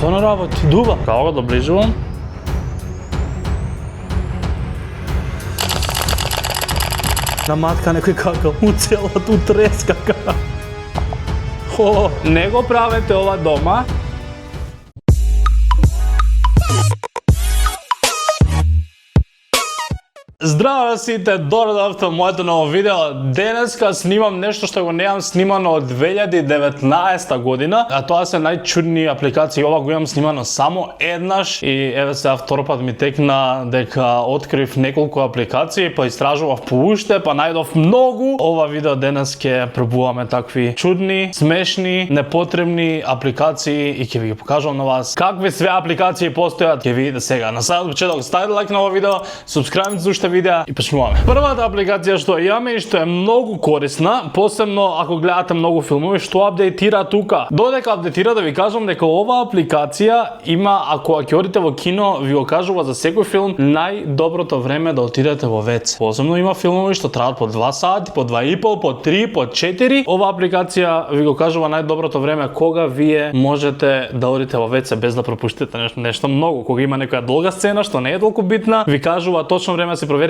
Стварно работи, дуба. Како го доближувам? На матка некој какал, у целата утреска какал. Хо, не го правете ова дома. Здраво сите, дојдовте во моето ново видео. Денеска снимам нешто што го немам снимано од 2019 година, а тоа се најчудни апликации. Ова го имам снимано само еднаш и еве сега втор пат ми текна дека открив неколку апликации, па истражував поуште, па најдов многу. Ова видео денес ќе пробуваме такви чудни, смешни, непотребни апликации и ќе ви ги покажам на вас какви све апликации постојат. Ќе видите сега. На самиот почеток ставете лайк на ова видео, субскрајбнете за уште видеа и почнуваме. Првата апликација што имаме и што е многу корисна, посебно ако гледате многу филмови, што апдейтира тука. Додека апдейтира, да ви кажам дека ова апликација има, ако ќе одите во кино, ви го кажува за секој филм најдоброто време да отидете во ВЦ. Посебно има филмови што траат по 2 сати, по 2,5, по 3, по 4. Ова апликација ви го кажува најдоброто време кога вие можете да одите во ВЦ без да пропуштите нешто многу. Кога има некоја долга сцена што не е толку битна, ви кажува точно време да се проверите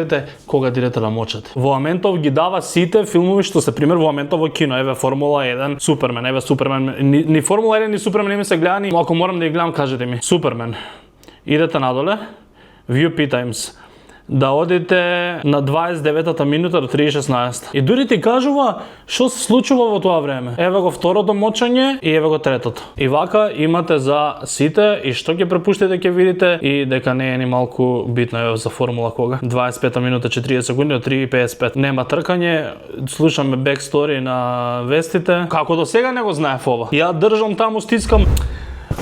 кога идете да мочате. Во моментов ги дава сите филмови што се пример во моментов во кино. Еве Формула 1, Супермен, еве Супермен, ни Формула 1 ни Супермен не ми се гледани. Ако морам да ги гледам, кажете ми. Супермен. Идете надоле. View P times. Да одите на 29-та минута до 3:16. И дури ти кажува што се случува во тоа време. Еве го второто мочање и еве го третото. И вака имате за сите и што ќе препуштите ќе видите и дека не е ни малку битно. Еве за Формула кога 25-та минута 40 секунди до 3:55. Нема тркање, слушаме бекстори на вестите. Како до сега не го знаев ова. Ја држам таму, стискам.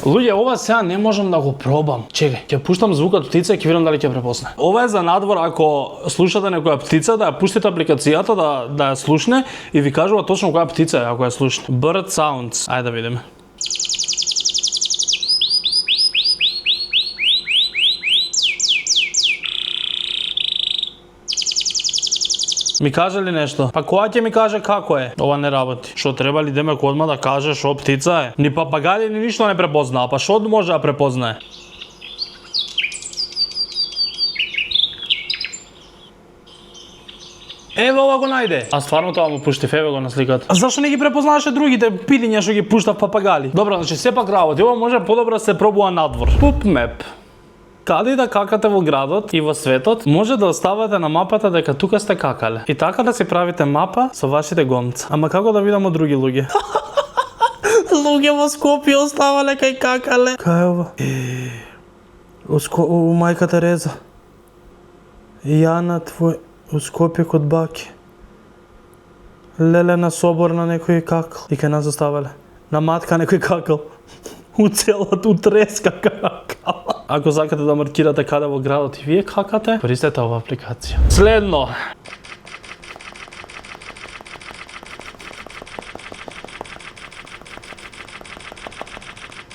Луѓе, ова сега не можам да го пробам. Чекај, ќе пуштам звукот птица и ќе видам дали ќе препозна. Ова е за надвор, ако слушате некоја птица, да ја пуштите апликацијата да ја слушне и ви кажува точно која птица е ако ја слушне. Bird sounds. Ајде да видиме. Ми каже ли нешто? Па која ќе ми каже како е? Ова не работи. Што треба ли демек одма да каже што птица е? Ни папагали ни ништо не препознаа, па што може да препознае? Ево ова го најде. А стварно тоа му пуштив, еве го на сликата. А зашто не ги препознаеше другите пилиња што ги пуштав папагали? Добро, значи сепак работи. Ова може подобро да се пробува надвор. Pup map. Каде да какате во градот и во светот, може да оставате на мапата дека тука сте какале. И така да си правите мапа со вашите гомца. Ама како да видам од други луѓе? Луѓе во Скопје оставале кај какале. Кај е ова? У мајка Тереза. Јана твој у Скопје код баки. Леле на собор на некој какал. И кај нас оставале. На матка некој какал. У целата утреска какал. Ако сакате да маркирате каде во градот и вие какате, користете ова апликација. Следно.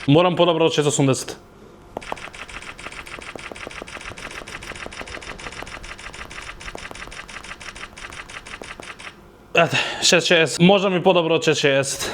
Морам подобро од 680. Ете, 660. Може ми подобро од 660.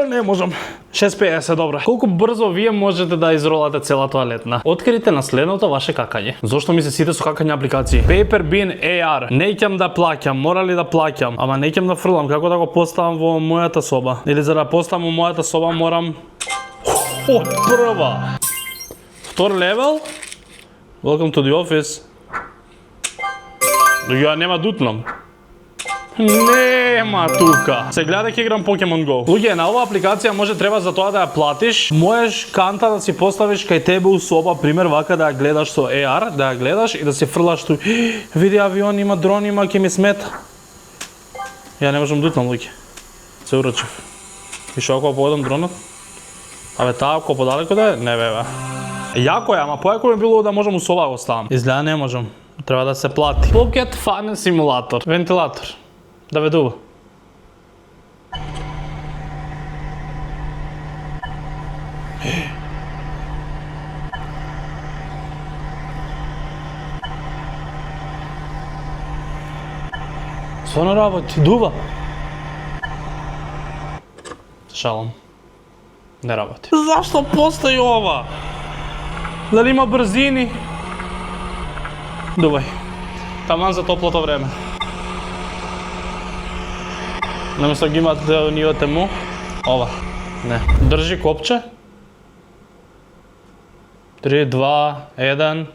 Не можам. 650, добро. Колку брзо вие можете да изролате цела тоалетна? Открите на следното ваше какање. Зошто ми се сите со какање апликации? Paper Bin AR. Неќам да плаќам, мора ли да плаќам? Ама неќам да фрлам, како да го поставам во мојата соба? Или за да поставам во мојата соба морам... Од прва! Втор левел? Welcome to the office. Ја нема дутнам. Нема тука. Се гледа дека играм Pokemon Go. Луѓе, на оваа апликација може треба за тоа да ја платиш. Можеш канта да си поставиш кај тебе у соба, пример вака да ја гледаш со AR, да ја гледаш и да си фрлаш ту. Види авион, има дрон, има ќе ми смета. Ја не можам дутнам, луѓе. Се урачив. И шо ако поедам дронот? Абе таа ако подалеко да е? Не бе. Јако е, ама појако би било да можам у соба го ставам. Изгледа не можам. Треба да се плати. Pocket Fan Simulator. Вентилатор. Да ведува. Стварно работи, дува. Шалом. Не работи. Зашто постои ова? Дали има брзини? Дувај. Таман за топлото време. Наместо ги имате онивате му, ова. Не. Држи копче. 3, 2, 1.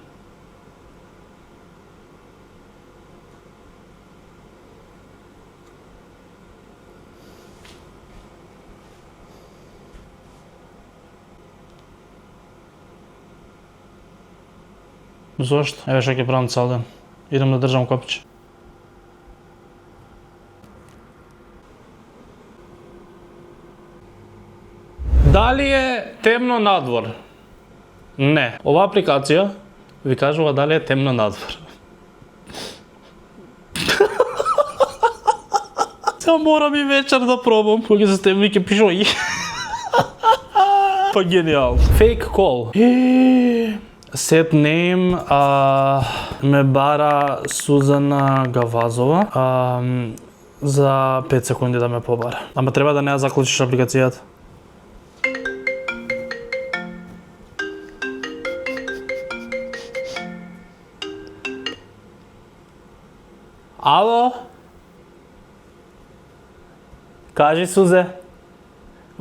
Зошто? Еве што ќе правам цел ден. Идам да држам копче. Дали е темно надвор? Не. Ова апликација ви кажува дали е темно надвор. Сега морам и вечер да пробам. Кога се темни ќе пишува и. Па гениално. Fake call. Set name, ме бара Сузана Гавазова, за 5 секунди да ме побара. Ама треба да не ја заклучиш апликацијата. Ало? Кажи, Сузе.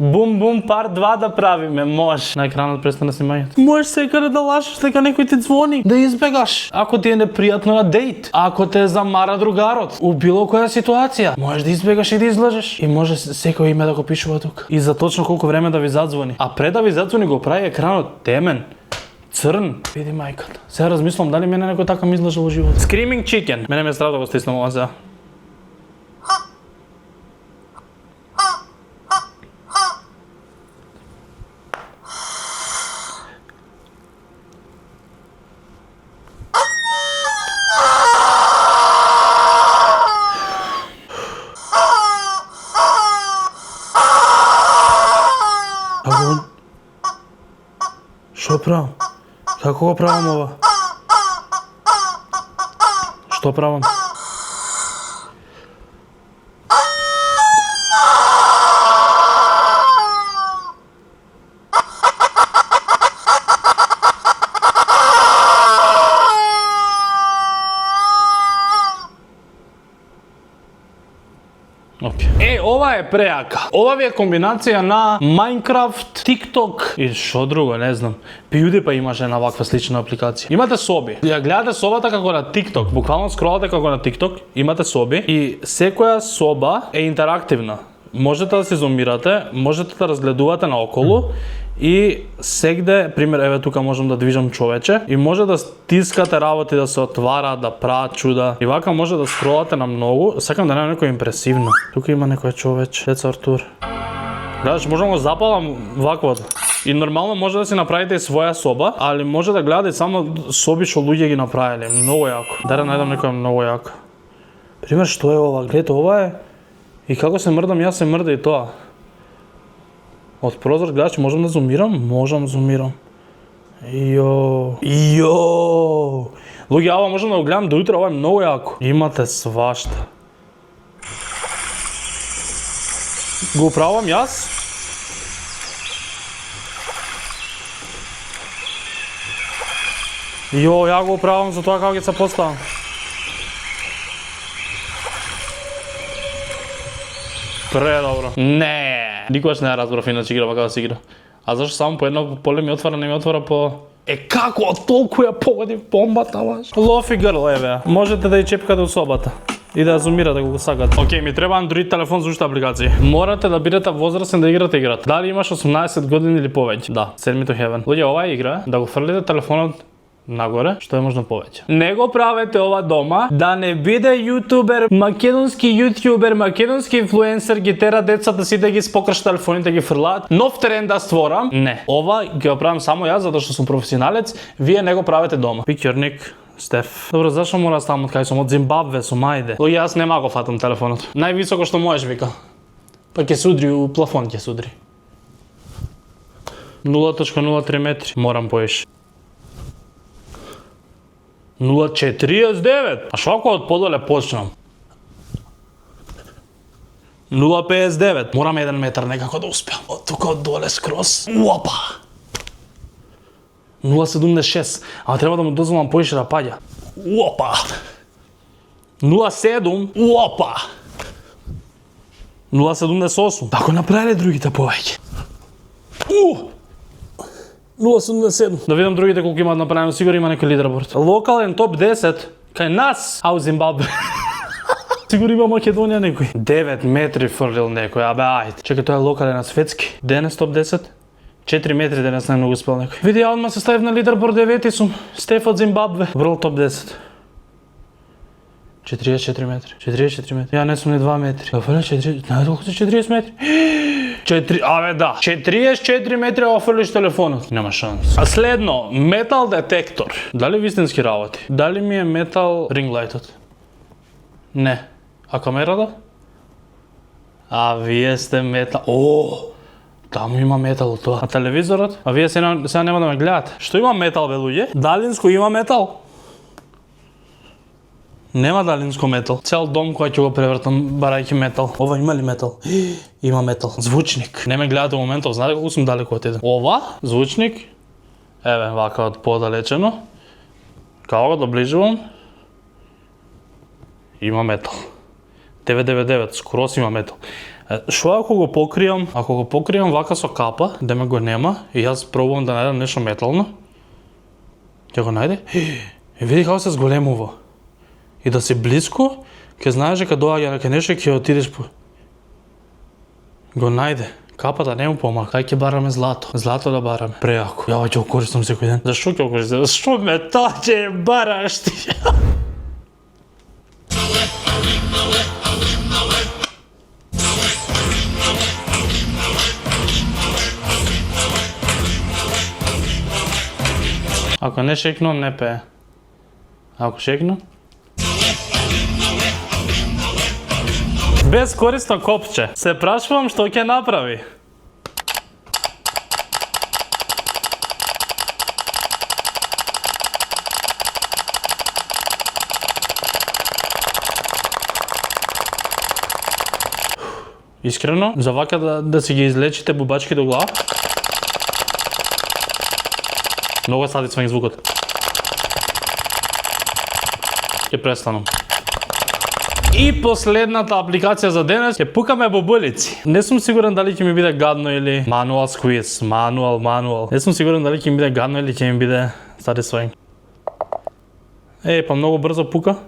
Бум бум пар 2 да правиме, може. На екранот престана снимањето. Можеш секаде да лажеш дека некој ти звони, да избегаш. Ако ти е непријатно на дејт, ако те замара другарот, у било која ситуација, можеш да избегаш и да излажеш. И може секој име да го пишува тука. И за точно колку време да ви задзвони. А пред да ви задзвони го прави екранот темен, црн. Види мајката. Сега размислам дали мене некој така ми излажал во живот. Screaming chicken. Мене ме страв да го стиснам ова сега. Што правам? Како го правам ова? Што правам? Ова е преака. Ова ви е комбинација на Minecraft, TikTok и што друго, не знам. PewDiePie имаше една ваква слична апликација. Имате соби. Ја гледате собата како на TikTok, буквално скролате како на TikTok, имате соби и секоја соба е интерактивна. Можете да се зумирате, можете да разгледувате наоколу и сегде, пример, еве тука можам да движам човече и може да стискате работи да се отвараат, да прават чуда. И вака може да скролате на многу. Сакам да нема некој импресивно. Тука има некој човече. Деца Артур. Гледаш, можам да запалам ваквото. И нормално може да си направите и своја соба, али може да гледате само соби што луѓе ги направиле. Многу јако. Да најдам некоја многу јако. Пример, што е ова? Гледате, ова е. И како се мрдам, јас се мрда и тоа. Од прозор гледаш, можам да зумирам? Можам зумирам. Јо. Луѓе, ова можам да го гледам до утре, ова е многу јако. Имате свашта. Го управам јас? Ја го управам за тоа како ќе се поставам. Предобро. Не. Никогаш не ја разбрав иначе игра како да се игра. А зашто само по едно поле ми отвара, не ми отвара по... како толку ја погоди бомбата, лаш? Лофи грл, еве. Можете да ја чепкате у собата. И да ја зумирате ако го сакате. Океј, ми треба Android телефон за уште апликации. Морате да бидете возрастен да играте играта. Дали имаш 18 години или повеќе? Да, Send Me to Heaven. Луѓе, ова е игра, да го фрлите телефонот нагоре, што е можно повеќе. Не го правете ова дома, да не биде јутубер, македонски јутубер, македонски инфлуенсер ги тера децата си да ги спокрш телефоните ги фрлаат. Нов терен да створам. Не. Ова ги го правам само јас затоа што сум професионалец, вие не го правете дома. Пикјорник, Стеф. Добро, зашо мора ставам од кај сум? Од Зимбабве сум, ајде. Луѓе, јас нема го фатам телефонот. Највисоко што можеш, вика. Па ќе судри, у плафон ќе судри. 0.03 метри. Морам поиш. 0.49. А што ако од подоле почнам? 0,59. Морам 1 метар некако да успеам. Од тука од доле скроз. Уапа! 0,76. Ама треба да му дозволам поише да паѓа. Уапа! 0,7. Уапа! 0,78. Ако направиле другите повеќе. 0,77. Да видам другите колку имаат направено, сигурно има некој лидерборд. Локален топ 10 кај нас, а у Зимбабве. Сигурно има Македонија некој. 9 метри фрлил некој, абе ајде. Чекај, тоа е локален на светски. Денес топ 10. 4 метри денес најмногу успел некој. Види, ја одма се ставив на лидерборд, 9 сум. Стеф од Зимбабве. Врл топ 10. 44 метри. 44 метри. Ја не сум ни 2 метри. Афале 4, знаеш колку се 40 метри? 4, абе да. 44 метри офрлиш телефонот. Нема шанс. А следно, метал детектор. Дали вистински работи? Дали ми е метал ринглайтот? Не. А камерата? А вие сте метал. О! Таму има метал од тоа. А телевизорот? А вие сега нема да ме гледате. Што има метал, бе луѓе? Далинско има метал? Нема далинско метал. Цел дом кој ќе го превртам барајќи метал. Ова има ли метал? Има метал. Звучник. Не ме гледате во моментов, знаете колку сум далеко од еден. Ова, звучник. Еве, вака од подалечено. Као го доближувам. Има метал. 999, скрос има метал. Шо ако го покријам? Ако го покријам вака со капа, да ме го нема, и јас пробувам да најдам нешто метално, ќе го најде. Види како се зголемува. И да си близко, ќе знаеш дека доаѓа нека нешто и ќе отидеш по... Го најде. Капата не му помага. Кај ќе бараме злато. Злато да бараме. Преако. Ја ќе го користам секој ден. Зашто ќе го користам? Зашто метал ќе бараш ти? Ако не шекнам, не пее. Ако шекнам... Безкорисно копче. Се прашувам што ќе направи. Искрено, за вака да си ги излечите бубачки до глава. Многу е сатисфајн звукот. Ќе престанам. И последната апликација за денес ќе пукаме бобулици. Не сум сигурен дали ќе ми биде гадно или manual squeeze, manual. Не сум сигурен дали ќе ми биде гадно или ќе ми биде satisfying. Па многу брзо пука.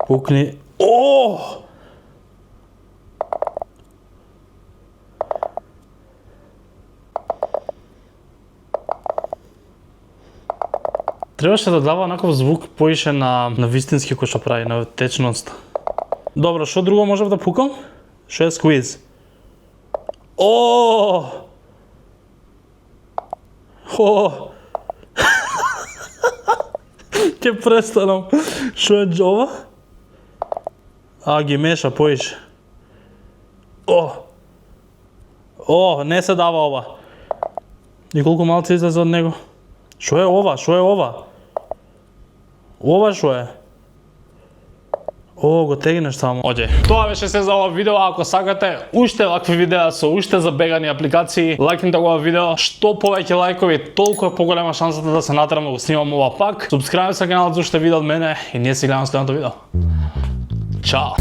Пукни. О! Требаше да дава онаков звук поише на вистински кој што прави, на течност. Добро, што друго можев да пукам? Што е сквиз? О! Ќе престанам. Што е џова? Ги меша поише. Не се дава ова. И колку малце излезе од него. Што е ова? Ова што е? Го тегнеш само. Оđe. Тоа беше се за ова видео. Ако сакате уште вакви видеа со уште забегани апликации, лајкнете ова видео. Што повеќе лајкови, толку е поголема шансата да се натерам да го снимам ова пак. Субскрајб се каналот за уште видео од мене и ние се гледаме следното видео. Чао!